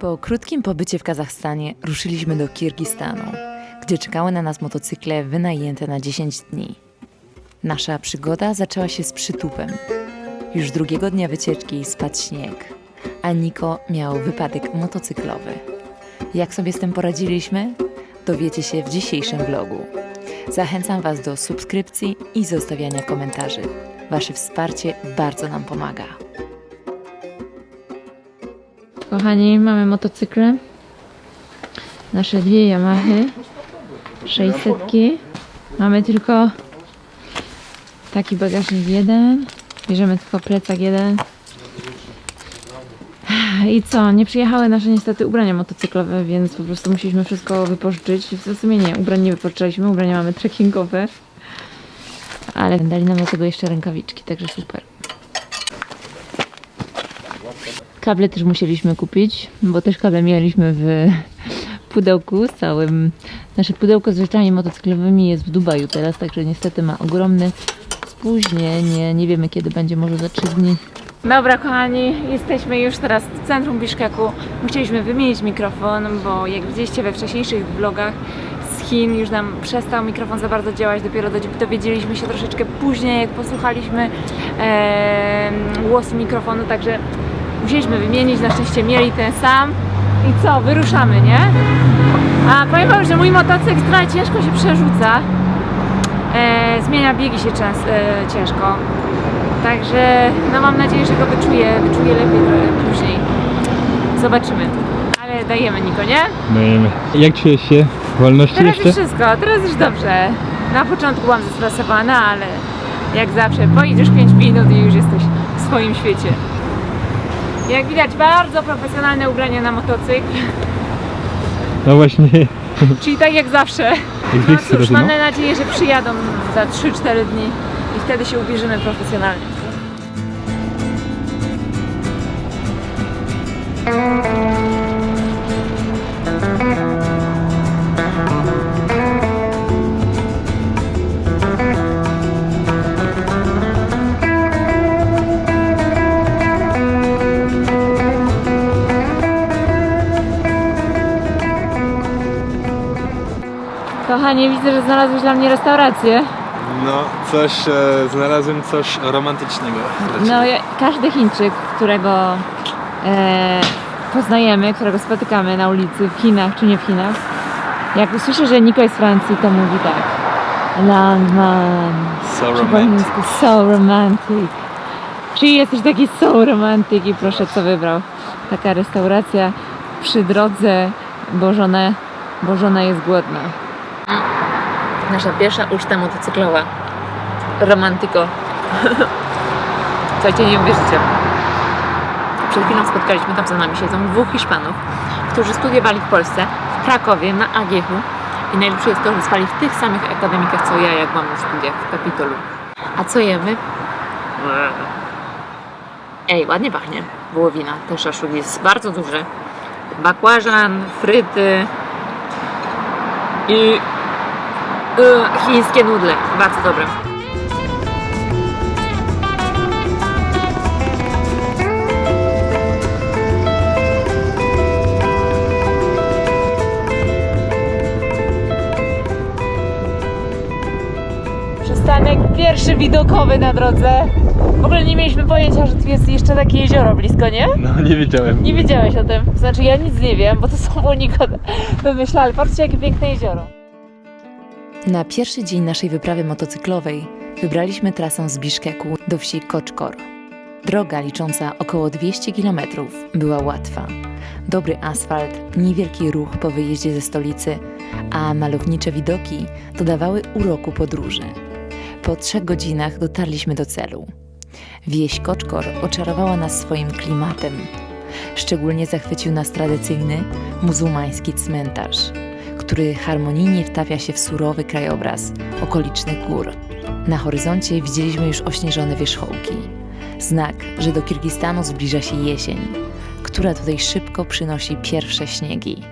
Po krótkim pobycie w Kazachstanie ruszyliśmy do Kirgistanu, gdzie czekały na nas motocykle wynajęte na 10 dni. Nasza przygoda zaczęła się z przytupem. Już drugiego dnia wycieczki spadł śnieg, a Niko miał wypadek motocyklowy. Jak sobie z tym poradziliśmy? Dowiecie się w dzisiejszym vlogu. Zachęcam Was do subskrypcji i zostawiania komentarzy. Wasze wsparcie bardzo nam pomaga. Kochani, mamy motocykle. Nasze dwie Yamahy 600. Mamy tylko taki bagażnik jeden. Bierzemy tylko plecak jeden. I co? Nie przyjechały nasze niestety ubrania motocyklowe, więc po prostu musieliśmy wszystko wypożyczyć. W sumie nie, ubrań nie wypożyczyliśmy, ubrania mamy trekkingowe. Ale dali nam do tego jeszcze rękawiczki, także super. Kable też musieliśmy kupić, bo też kable mieliśmy w pudełku z całym. Nasze pudełko z rzeczami motocyklowymi jest w Dubaju teraz, także niestety ma ogromne spóźnienie. Nie wiemy kiedy będzie, może za 3 dni. Dobra kochani, jesteśmy już teraz w centrum Biszkeku. Musieliśmy wymienić mikrofon, bo jak widzieliście we wcześniejszych vlogach z Chin już nam przestał mikrofon za bardzo działać. Dopiero dowiedzieliśmy się troszeczkę później, jak posłuchaliśmy głosu mikrofonu, także musieliśmy wymienić, na szczęście mieli ten sam. I co, wyruszamy, nie? A powiem wam, że mój motocykl trochę ciężko się przerzuca. Zmienia biegi się ciężko. Także no mam nadzieję, że go wyczuję lepiej później. Zobaczymy. Ale dajemy, Niko, nie? Dajemy. Jak czujesz się? Wolności Teraz jeszcze? już wszystko, teraz już dobrze. Na początku byłam zestresowana, ale jak zawsze pojedziesz 5 minut i już jesteś w swoim świecie. Jak widać, bardzo profesjonalne ubranie na motocykl. No właśnie. Czyli tak jak zawsze. No cóż, mam nadzieję, że przyjadą za 3-4 dni i wtedy się ubierzemy profesjonalnie. Kochanie, widzę, że znalazłeś dla mnie restaurację. No, znalazłem coś romantycznego. No, każdy Chińczyk, którego poznajemy, którego spotykamy na ulicy, w Chinach czy nie w Chinach, jak usłyszy, że Niko jest z Francji, to mówi tak: Landman. So Czy po romantic. angielsku so romantic. Czyli jesteś taki so romantic i proszę, co wybrał. Taka restauracja przy drodze, bo żona jest głodna. Nasza pierwsza uczta motocyklowa. Romantyko. Słuchajcie, nie uwierzycie. Przed chwilą spotkaliśmy, tam za nami siedzą 2 Hiszpanów, którzy studiowali w Polsce, w Krakowie, na AGH-u. I najlepsze jest to, że spali w tych samych akademikach co ja, jak mam na studiach w Kapitolu. A co jemy? Ej, ładnie pachnie. Wołowina, ten szaszłyk jest bardzo duży. Bakłażan, fryty i chińskie nudle. Bardzo dobre. Przystanek pierwszy widokowy na drodze. W ogóle nie mieliśmy pojęcia, że tu jest jeszcze takie jezioro blisko, nie? No, nie wiedziałem. Nie wiedziałeś o tym. Znaczy ja nic nie wiem, bo to są Niko wymyślali. Patrzcie, jakie piękne jezioro. Na pierwszy dzień naszej wyprawy motocyklowej wybraliśmy trasę z Biszkeku do wsi Koczkor. Droga licząca około 200 km była łatwa. Dobry asfalt, niewielki ruch po wyjeździe ze stolicy, a malownicze widoki dodawały uroku podróży. Po 3 godzinach dotarliśmy do celu. Wieś Koczkor oczarowała nas swoim klimatem. Szczególnie zachwycił nas tradycyjny, muzułmański cmentarz, który harmonijnie wtapia się w surowy krajobraz okolicznych gór. Na horyzoncie widzieliśmy już ośnieżone wierzchołki. Znak, że do Kirgistanu zbliża się jesień, która tutaj szybko przynosi pierwsze śniegi.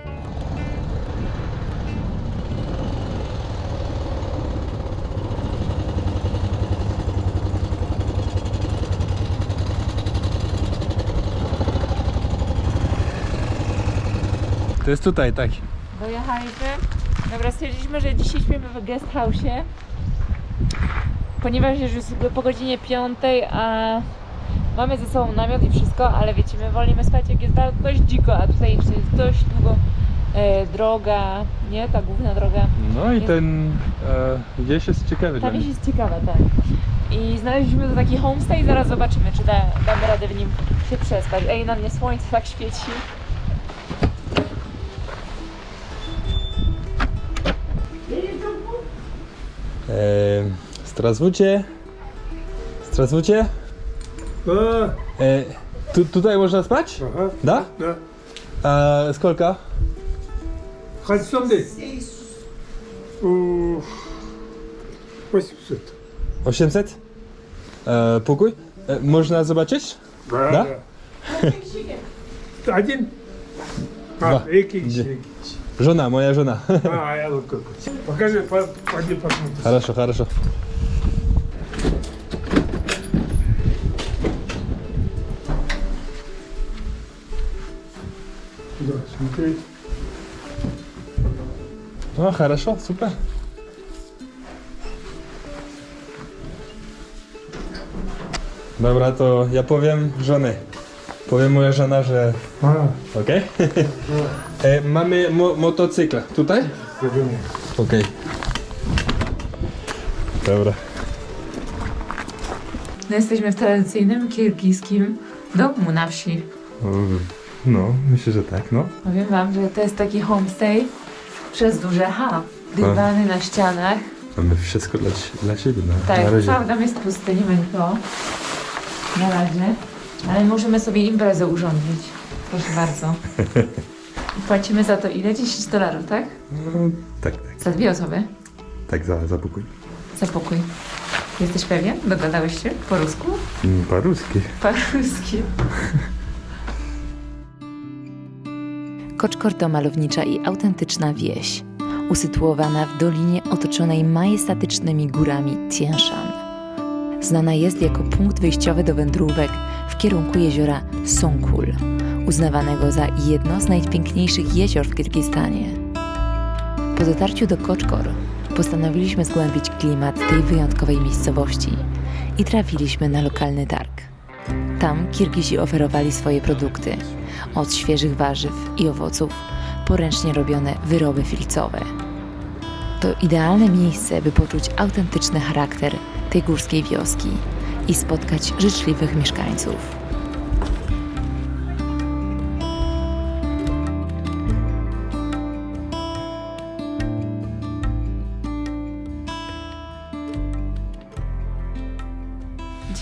To jest tutaj, tak. Dojechaliśmy. Dobra, stwierdziliśmy, że dzisiaj śpimy w guest house'ie. Ponieważ już jest po godzinie 5, a mamy ze sobą namiot i wszystko, ale wiecie, my wolimy spać jak jest dość dziko, a tutaj jeszcze jest dość długo droga, nie? Ta główna droga. No i jest... ten gdzieś jest ciekawy dla Tam mnie. jest ciekawa, tak. I znaleźliśmy tu taki homestay i zaraz zobaczymy, czy damy radę w nim się przespać. Ej, na mnie słońce tak świeci. Здравствуйте. Здравствуйте. Tutaj można spać? Ага. Да? Да. Сколько? Хоть сомды. 800. 800? Pokój? Można zobaczyć? Да? Один? Два. Экий. Żona, moja żona. Я вот какой. Покажи, пойди посмотри. Хорошо, хорошо. Да, смотри. No, хорошо, super. Dobra, to ja powiem żony. Powiem moja żona, że... Okej? Mamy motocykl. Tutaj? Okej. Dobra. No, jesteśmy w tradycyjnym kirgijskim domu na wsi. No, myślę, że tak, no. Powiem wam, że to jest taki homestay przez duże H. Dywany na ścianach. Mamy wszystko dla siebie, Tak, cały dom jest pusty, nie ma nikogo. Na razie. Ale możemy sobie imprezę urządzić. Proszę bardzo. I płacimy za to ile? $10, tak? No, tak, tak. Za 2 osoby? Tak, za pokój. Za pokój. Jesteś pewien? Dogadałeś się? Po rusku? Po-ruski. Po rusku. Koczkor to malownicza i autentyczna wieś, usytuowana w dolinie otoczonej majestatycznymi górami Tien Shan. Znana jest jako punkt wyjściowy do wędrówek w kierunku jeziora Songkhul, uznawanego za jedno z najpiękniejszych jezior w Kirgistanie. Po dotarciu do Koczkor postanowiliśmy zgłębić klimat tej wyjątkowej miejscowości i trafiliśmy na lokalny targ. Tam Kirgizi oferowali swoje produkty, od świeżych warzyw i owoców po ręcznie robione wyroby filcowe. To idealne miejsce, by poczuć autentyczny charakter tej górskiej wioski i spotkać życzliwych mieszkańców.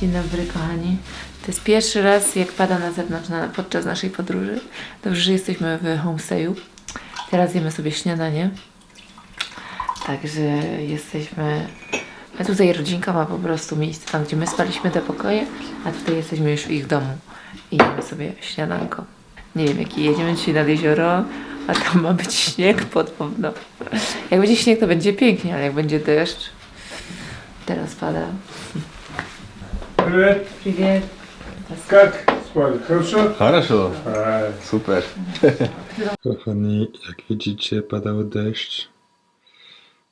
Dzień dobry, kochani. To jest pierwszy raz, jak pada na zewnątrz podczas naszej podróży. Dobrze, że jesteśmy w homestayu. Teraz jemy sobie śniadanie. Także jesteśmy... A tutaj rodzinka ma po prostu miejsce tam, gdzie my spaliśmy te pokoje, a tutaj jesteśmy już w ich domu i jemy sobie śniadanko. Nie wiem, jaki jedziemy dzisiaj nad jezioro, a tam ma być śnieg podobno. Jak będzie śnieg, to będzie pięknie, ale jak będzie deszcz... Teraz pada. Привет. Привет. Как спали? Хорошо? Хорошо. Super. Kochani, jak widzicie, padał deszcz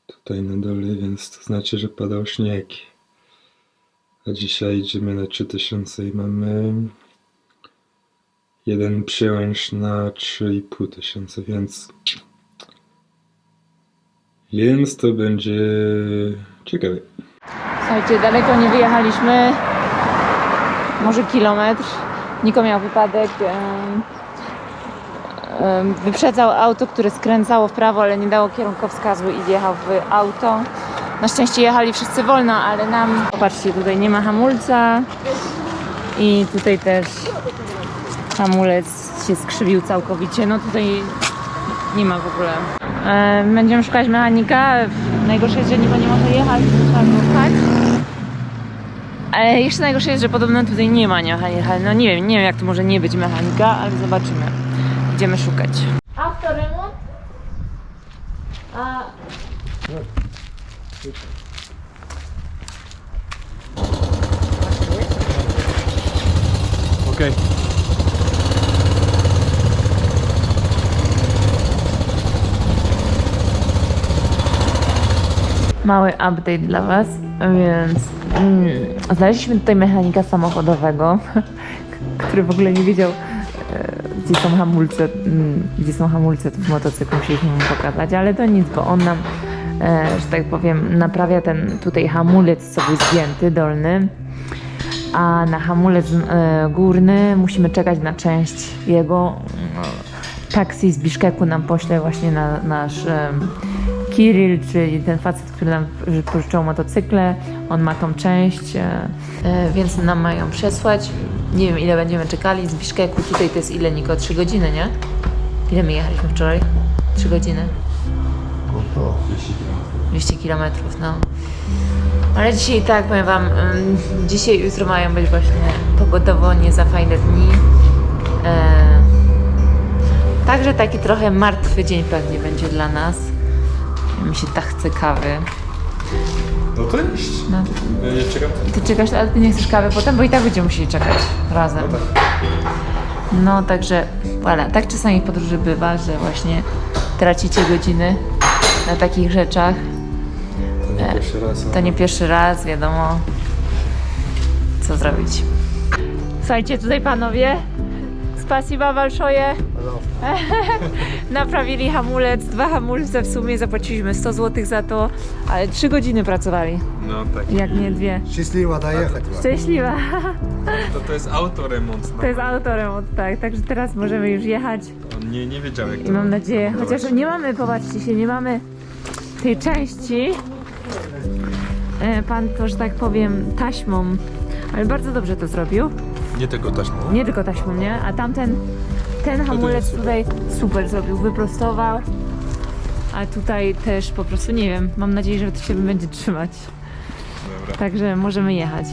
tutaj na dole, więc to znaczy, że padał śnieg. A dzisiaj idziemy na 3000 i mamy jeden przełęcz na 3500, więc to będzie ciekawe. Słuchajcie, daleko nie wyjechaliśmy, może kilometr. Niko miał wypadek, wyprzedzał auto, które skręcało w prawo, ale nie dało kierunkowskazu i wjechał w auto. Na szczęście jechali wszyscy wolno, ale nam... Popatrzcie, tutaj nie ma hamulca i tutaj też hamulec się skrzywił całkowicie. No tutaj nie ma w ogóle. Będziemy szukać mechanika. Najgorsze jest, że Niko nie może jechać, trzeba go pchać. Ale jeszcze najgorsze jest, że podobno tutaj nie ma mechanika. No nie wiem jak to może nie być mechanika, ale zobaczymy. Idziemy szukać. Autoremont? A... Okej. Mały update dla Was, więc znaleźliśmy tutaj mechanika samochodowego, który w ogóle nie wiedział, gdzie są hamulce. Gdzie są hamulce, to w motocyklu musieliśmy mu pokazać, ale to nic, bo on nam, że tak powiem, naprawia ten tutaj hamulec, co był zgięty, dolny, a na hamulec górny musimy czekać na część jego. Taksi z Biszkeku nam pośle właśnie na nasz Kirill, czyli ten facet, który nam pożyczył motocykle. On ma tą część, więc nam mają przesłać. Nie wiem, ile będziemy czekali z Biszkeku. Tutaj to jest ile, Niko? 3 godziny, nie? Ile my jechaliśmy wczoraj? 3 godziny. 200 kilometrów, no. Ale dzisiaj tak, powiem Wam, dzisiaj, jutro mają być właśnie pogodowo nie za fajne dni. Także taki trochę martwy dzień pewnie będzie dla nas. Mi się tak chce kawy. No to iść. No. Ja nie czekam. Ty czekasz, ale ty nie chcesz kawy potem, bo i tak będziemy musieli czekać razem. No tak. No także, voilà, tak czasami w podróży bywa, że właśnie tracicie godziny na takich rzeczach. To nie pierwszy raz. To nie pierwszy raz, wiadomo, co zrobić. Słuchajcie, tutaj panowie, spasiba большое. Naprawili hamulec, 2 hamulce w sumie, zapłaciliśmy 100 zł za to, ale 3 godziny pracowali, No tak. jak nie 2. Счастливо доехать. Szczęśliwa. To jest autoremont. To jest autoremont, tak, także teraz możemy już jechać On nie wiedział jak to. i mam nadzieję, chociaż nie mamy, popatrzcie się, nie mamy tej części, pan to, że tak powiem, taśmą, ale bardzo dobrze to zrobił, Nie tego taśmą. nie tylko taśmą, nie, a tamten, ten hamulec tutaj super zrobił, wyprostował, a tutaj też po prostu, nie wiem, mam nadzieję, że to się będzie trzymać, Dobra. także możemy jechać.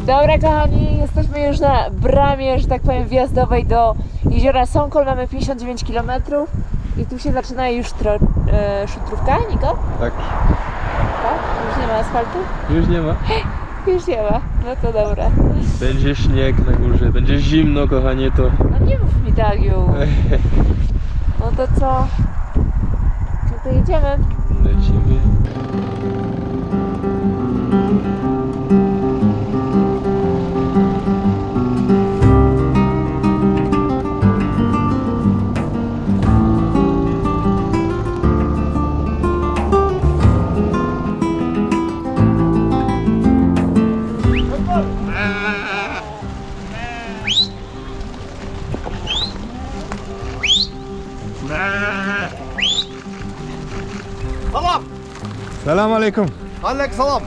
Dobra kochani, jesteśmy już na bramie, że tak powiem, wjazdowej do jeziora Sąkol. Mamy 59 km i tu się zaczyna już szutrówka, Niko? Tak. Tak? Już nie ma asfaltu? Już nie ma. Już nie ma, no to dobra. Będzie śnieg na górze, będzie zimno, kochanie, to. No nie mów mi tak już. No to co? No to jedziemy. Lecimy. Салам! Salam alaikum. Алек салам!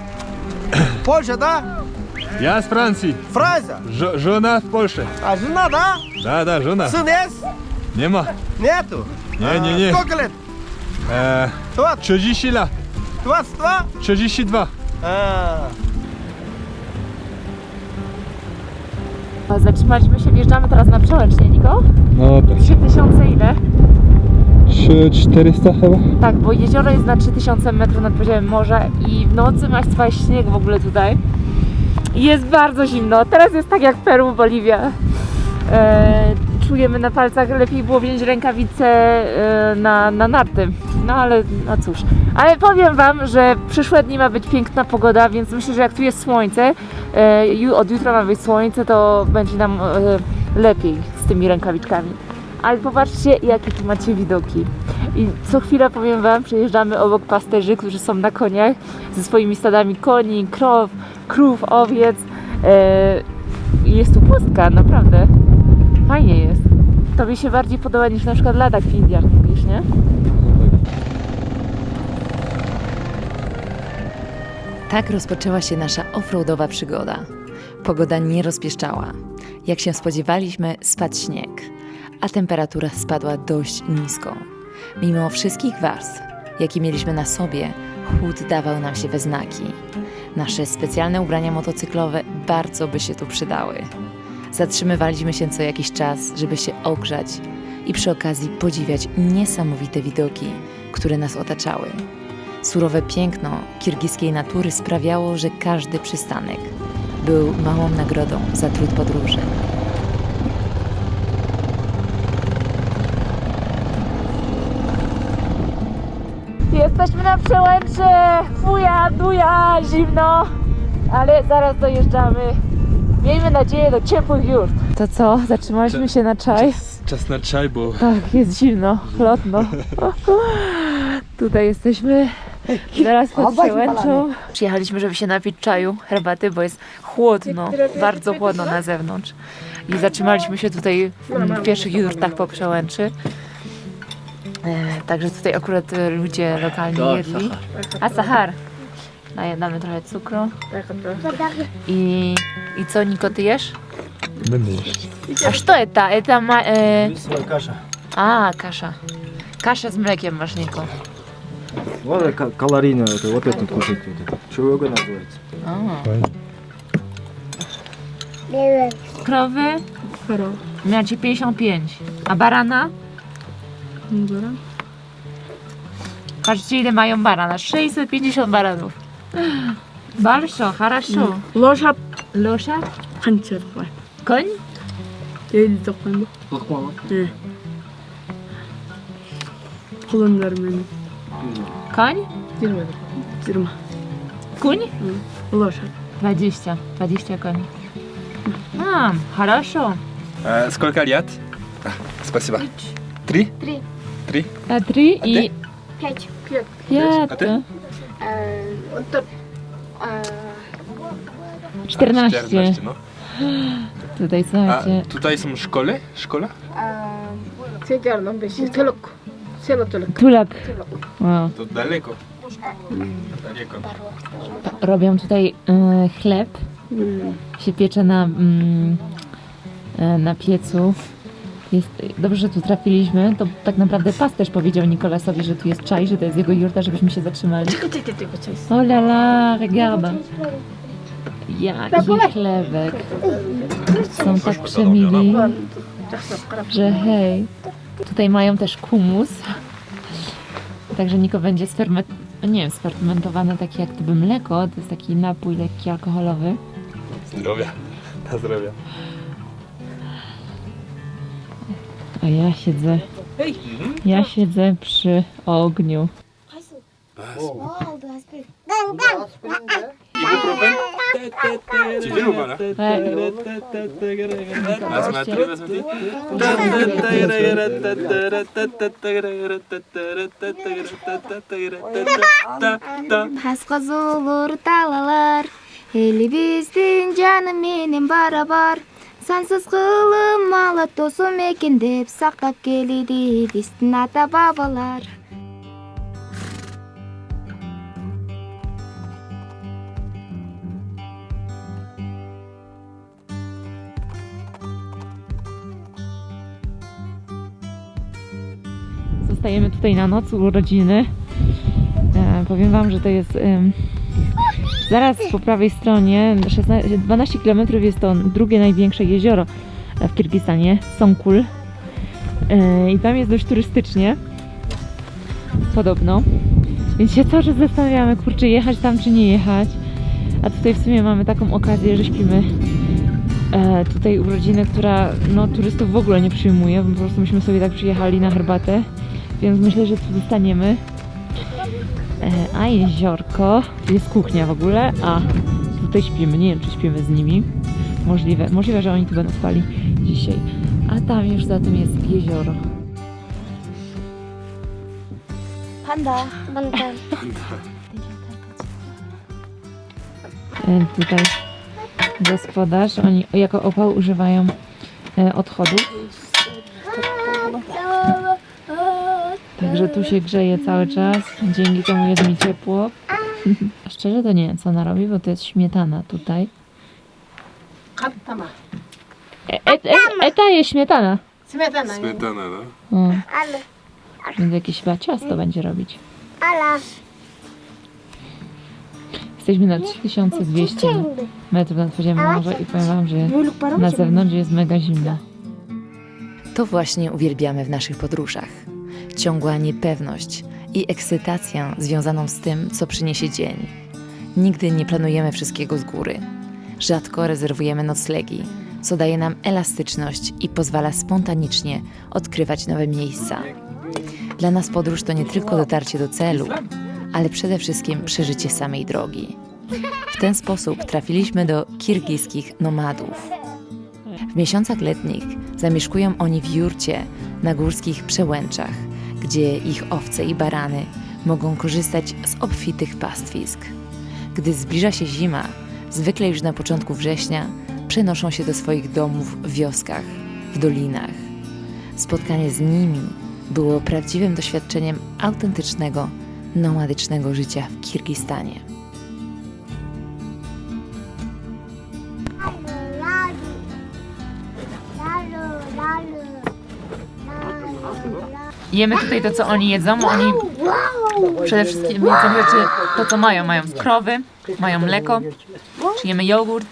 Польша, да? Ja z Francji. Франция? Żona w Polsce. А жена, да? Da, żona. Сын есть? Nie ma. Нету? Nie. Сколько лет? 30 lat. 22? 32. Zatrzymaliśmy się, wjeżdżamy teraz na przełęcz, nie Niko? No tak. 3000 ile? 400 chyba. Tak, bo jezioro jest na 3000 metrów nad poziomem morza i w nocy ma trwać śnieg w ogóle tutaj. I jest bardzo zimno. Teraz jest tak jak Peru, Boliwia. Czujemy na palcach, lepiej było wziąć rękawice na narty. No ale no cóż. Ale powiem Wam, że przyszłe dni ma być piękna pogoda, więc myślę, że jak tu jest słońce, od jutra ma być słońce, to będzie nam lepiej z tymi rękawiczkami. Ale popatrzcie, jakie tu macie widoki. I co chwilę, powiem Wam, przejeżdżamy obok pasterzy, którzy są na koniach ze swoimi stadami koni, krów, owiec. Jest tu pustka, naprawdę. Fajnie jest. To mi się bardziej podoba niż na przykład Ladakh w Indiach, mówisz, nie? Tak rozpoczęła się nasza offroadowa przygoda. Pogoda nie rozpieszczała. Jak się spodziewaliśmy, spadł śnieg, a temperatura spadła dość nisko. Mimo wszystkich warstw, jakie mieliśmy na sobie, chłód dawał nam się we znaki. Nasze specjalne ubrania motocyklowe bardzo by się tu przydały. Zatrzymywaliśmy się co jakiś czas, żeby się ogrzać i przy okazji podziwiać niesamowite widoki, które nas otaczały. Surowe piękno kirgiskiej natury sprawiało, że każdy przystanek był małą nagrodą za trud podróży. Jesteśmy na przełęczy! Fuja, duja, zimno! Ale zaraz dojeżdżamy. Miejmy nadzieję do ciepłych jurt. To co? Zatrzymaliśmy się na czaj? Czas na czaj, bo Tak, jest zimno, chłodno. Tutaj jesteśmy zaraz pod przełęczą. Przyjechaliśmy, żeby się napić czaju, herbaty, bo jest chłodno, bardzo chłodno na zewnątrz. I zatrzymaliśmy się tutaj w pierwszych jurtach po przełęczy. Także tutaj akurat ludzie lokalni jedli. A Sahar? Damy trochę cukru. I co, Niko, ty jesz? będę jeść. A co to? Это Каша. A, kasza. Kasza z mlekiem masz, Niko. Вот калорийная, это вот это кушать. Чего называется? Krowy? Macie 55. A barana? Patrzcie, ile mają barana. 650 baranów. Bardzo, хорошо. Лошадь Losza? қанша Koń? елу тоқсан құлындар мен Koń? жиырма Kuń? лошадь 20. 20 koni. A, хорошо. Сколько лет? Спасибо. 3? A 3 i... 5. 5. A ty? 14. no. Tutaj A słuchajcie. tutaj są szkoły? Szkoła? Седерном беше. Төлөк. Село Төлөк. Tulak. Wow. To daleko. Daleko. Robią tutaj chleb. Się piecze na piecu. Jest, dobrze, że tu trafiliśmy. To tak naprawdę pasterz powiedział Nikolasowi, że tu jest czaj, że to jest jego jurta, żebyśmy się zatrzymali. O la la, regarda. Jaki chlebek. Są tak przemili, że hej. Tutaj mają też humus. Także Niko będzie sfermentowane takie jak gdyby mleko. To jest taki napój lekki, alkoholowy. Zdrowia. Na zdrowia. A ja siedzę przy ogniu. Ibuprofen? Ci wyruba, no? Wezmę ty, wezmę ty. Тасқа зулур талалар, элибиздин жаны менен барабар. Сансыз кылым ала тосум экен деп сактап келиди биздин ата бабалар. Zostajemy tutaj na noc u rodziny. Powiem wam, że to jest zaraz po prawej stronie, 12 km jest to drugie największe jezioro w Kirgistanie, Songkul. I tam jest dość turystycznie, podobno. Więc się cały czas zastanawiamy, kurczę, jechać tam czy nie jechać. A tutaj w sumie mamy taką okazję, że śpimy tutaj u rodziny, która no, turystów w ogóle nie przyjmuje. Po prostu myśmy sobie tak przyjechali na herbatę. Więc myślę, że tu zostaniemy. A jeziorko, tu jest kuchnia w ogóle, a tutaj śpimy. Nie wiem, czy śpimy z nimi. Możliwe, że oni tu będą spali dzisiaj. A tam już za tym jest jezioro. Panda. Tutaj gospodarz, oni jako opał używają odchodów. Także tu się grzeje cały czas, dzięki temu jest mi ciepło. Szczerze to nie wiem, co ona robi, bo to jest śmietana tutaj. Eta jest śmietana. Сметана. Smetana, no. O. Więc jakieś chyba ciasto będzie robić. Jesteśmy na 3200 metrów nad poziomem morza i powiem wam, że na zewnątrz jest mega zimno. To właśnie uwielbiamy w naszych podróżach. Ciągła niepewność i ekscytacja związaną z tym, co przyniesie dzień. Nigdy nie planujemy wszystkiego z góry. Rzadko rezerwujemy noclegi, co daje nam elastyczność i pozwala spontanicznie odkrywać nowe miejsca. Dla nas podróż to nie tylko dotarcie do celu, ale przede wszystkim przeżycie samej drogi. W ten sposób trafiliśmy do kirgijskich nomadów. W miesiącach letnich zamieszkują oni w jurcie na górskich przełęczach, gdzie ich owce i barany mogą korzystać z obfitych pastwisk. Gdy zbliża się zima, zwykle już na początku września, przenoszą się do swoich domów w wioskach, w dolinach. Spotkanie z nimi było prawdziwym doświadczeniem autentycznego, nomadycznego życia w Kirgistanie. Jemy tutaj to, co oni jedzą. Oni przede wszystkim jedzą rzeczy, to co mają. Mają krowy, mają mleko, czy jemy jogurt,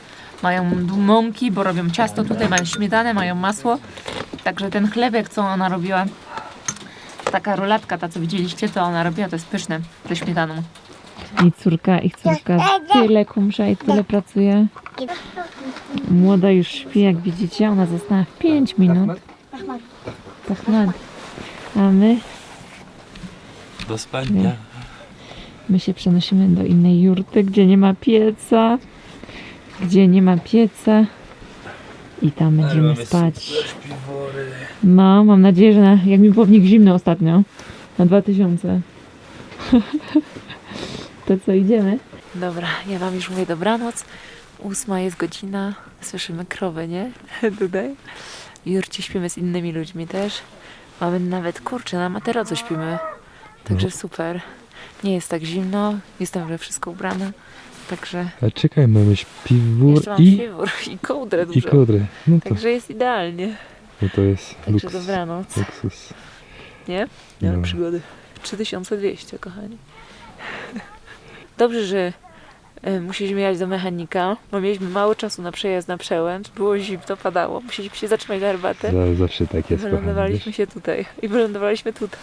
mają mąki, bo robią ciasto tutaj, mają śmietanę, mają masło. Także ten chlebek, co ona robiła, taka rulatka, ta co widzieliście, to ona robiła, to jest pyszne, ze śmietaną. Ich córka tyle kumsza i tyle pracuje. Młoda już śpi, jak widzicie, ona została w 5 minut. Ahmad. A my? Do spania. My się przenosimy do innej jurty, gdzie nie ma pieca. I tam będziemy spać. No, mam nadzieję, że jak mi było w nich zimno ostatnio, na 2000. To co, idziemy? Dobra, ja wam już mówię dobranoc. 8 jest godzina, słyszymy krowy, nie? Tutaj. W jurcie śpimy z innymi ludźmi też. Mamy nawet, kurczę, na materacu śpimy. Także super. Nie jest tak zimno, jestem we wszystko ubrana. Także A czekaj, mamy śpiwór jeszcze mam śpiwór i kołdrę dużo. i kołdrę. No to, Także jest idealnie. no to jest Także luks. dobranoc. Luksus. Nie? Nie mam No. przygody. 3200, kochani. Dobrze, że musieliśmy jechać do mechanika, bo mieliśmy mało czasu na przejazd na przełęcz. Było zimno, padało. Musieliśmy się zatrzymać na herbatę. Zawsze tak jest, kochani, Wylądowaliśmy wiesz? się tutaj. I wylądowaliśmy tutaj.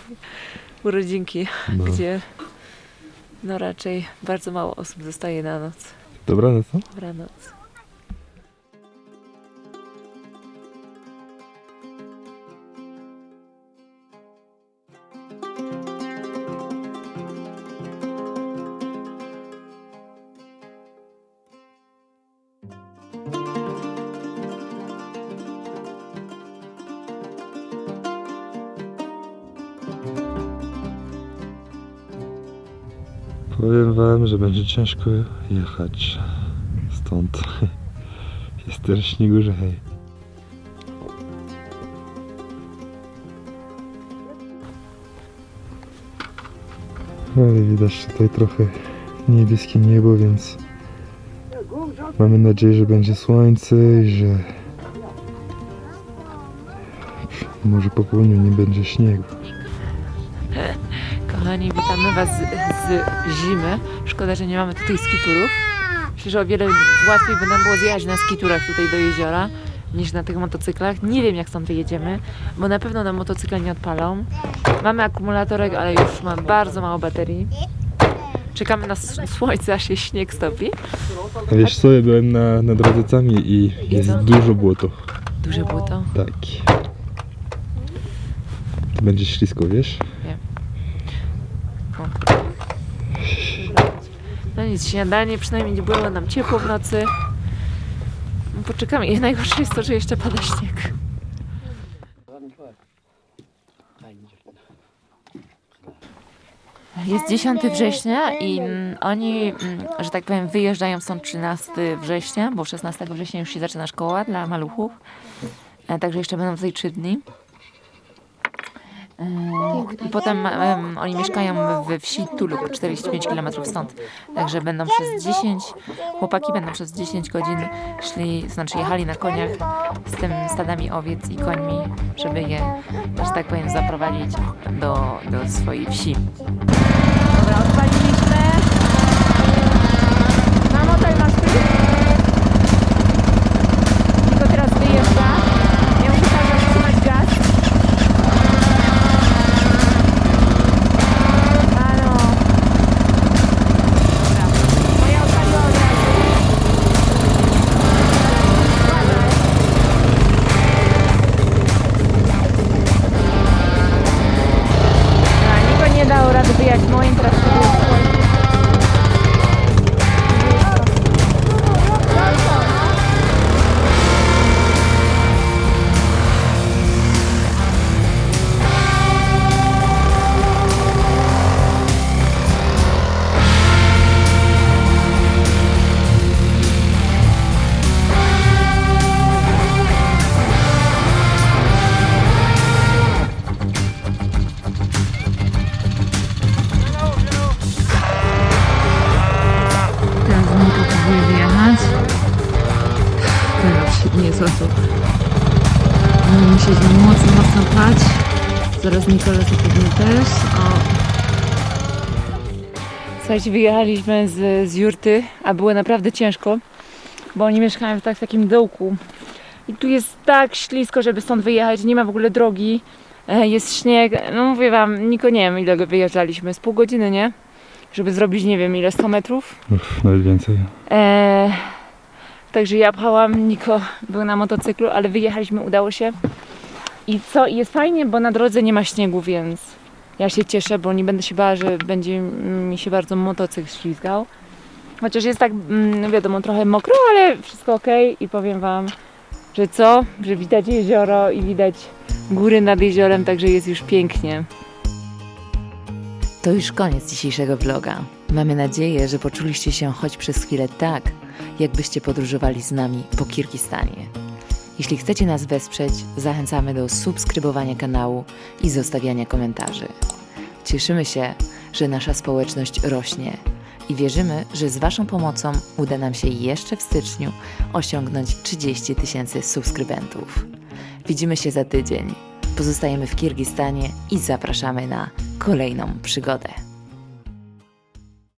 U rodzinki, No. gdzie no raczej bardzo mało osób zostaje na noc. Dobranoc, no? Dobranoc. Powiem wam, że będzie ciężko jechać stąd. Jest też śniegu, że hej. Ale widać tutaj trochę niebieskie niebo, więc mamy nadzieję, że będzie słońce i że może po południu nie będzie śniegu. Kochani, witamy Was z zimy. Szkoda, że nie mamy tutaj skiturów. Myślę, że o wiele łatwiej by nam było zjechać na skiturach tutaj do jeziora niż na tych motocyklach. Nie wiem, jak stąd wyjedziemy, bo na pewno nam motocykle nie odpalą. Mamy akumulatorek, ale już ma bardzo mało baterii. Czekamy na słońce, aż się śnieg stopi. A wiesz co, ja byłem na drodze Cami i jest co? dużo błoto. Duże błoto. Tak. To będzie ślisko, wiesz? No nic, śniadanie przynajmniej nie było nam ciepło w nocy. No poczekamy. I najgorsze jest to, że jeszcze pada śnieg. Jest 10 września i oni, że tak powiem, wyjeżdżają stąd 13 września, bo 16 września już się zaczyna szkoła dla maluchów. Także jeszcze będą tutaj 3 dni. I potem oni mieszkają we wsi Tuluk, 45 km stąd. Także będą chłopaki będą przez 10 godzin jechali na koniach z tym stadami owiec i końmi, żeby je, że tak powiem, zaprowadzić do swojej wsi. Dobra, odpaliliśmy. Na motel masz tylko teraz wyjeżdża. Ja muszę cały czas trzymać gaz. nie słabo. Musieliśmy mocno pchać. Zaraz Nikola to pewnie też. Słuchajcie, wyjechaliśmy z jurty, a było naprawdę ciężko, bo oni mieszkają w takim dołku. I tu jest tak ślisko, żeby stąd wyjechać, nie ma w ogóle drogi. Jest śnieg, no mówię wam, Niko, nie wiem ile go wyjeżdżaliśmy, z pół godziny, nie? Żeby zrobić nie wiem ile, 100 metrów. Nawet więcej. Także ja pchałam, Niko był na motocyklu, ale wyjechaliśmy, udało się. I co? I jest fajnie, bo na drodze nie ma śniegu, więc ja się cieszę, bo nie będę się bała, że będzie mi się bardzo motocykl ślizgał. Chociaż jest tak, wiadomo, trochę mokro, ale wszystko ok. I powiem wam, że co? Że widać jezioro i widać góry nad jeziorem, także jest już pięknie. To już koniec dzisiejszego vloga. Mamy nadzieję, że poczuliście się choć przez chwilę tak, jakbyście podróżowali z nami po Kirgistanie. Jeśli chcecie nas wesprzeć, zachęcamy do subskrybowania kanału i zostawiania komentarzy. Cieszymy się, że nasza społeczność rośnie i wierzymy, że z Waszą pomocą uda nam się jeszcze w styczniu osiągnąć 30 000 subskrybentów. Widzimy się za tydzień. Pozostajemy w Kirgistanie i zapraszamy na kolejną przygodę.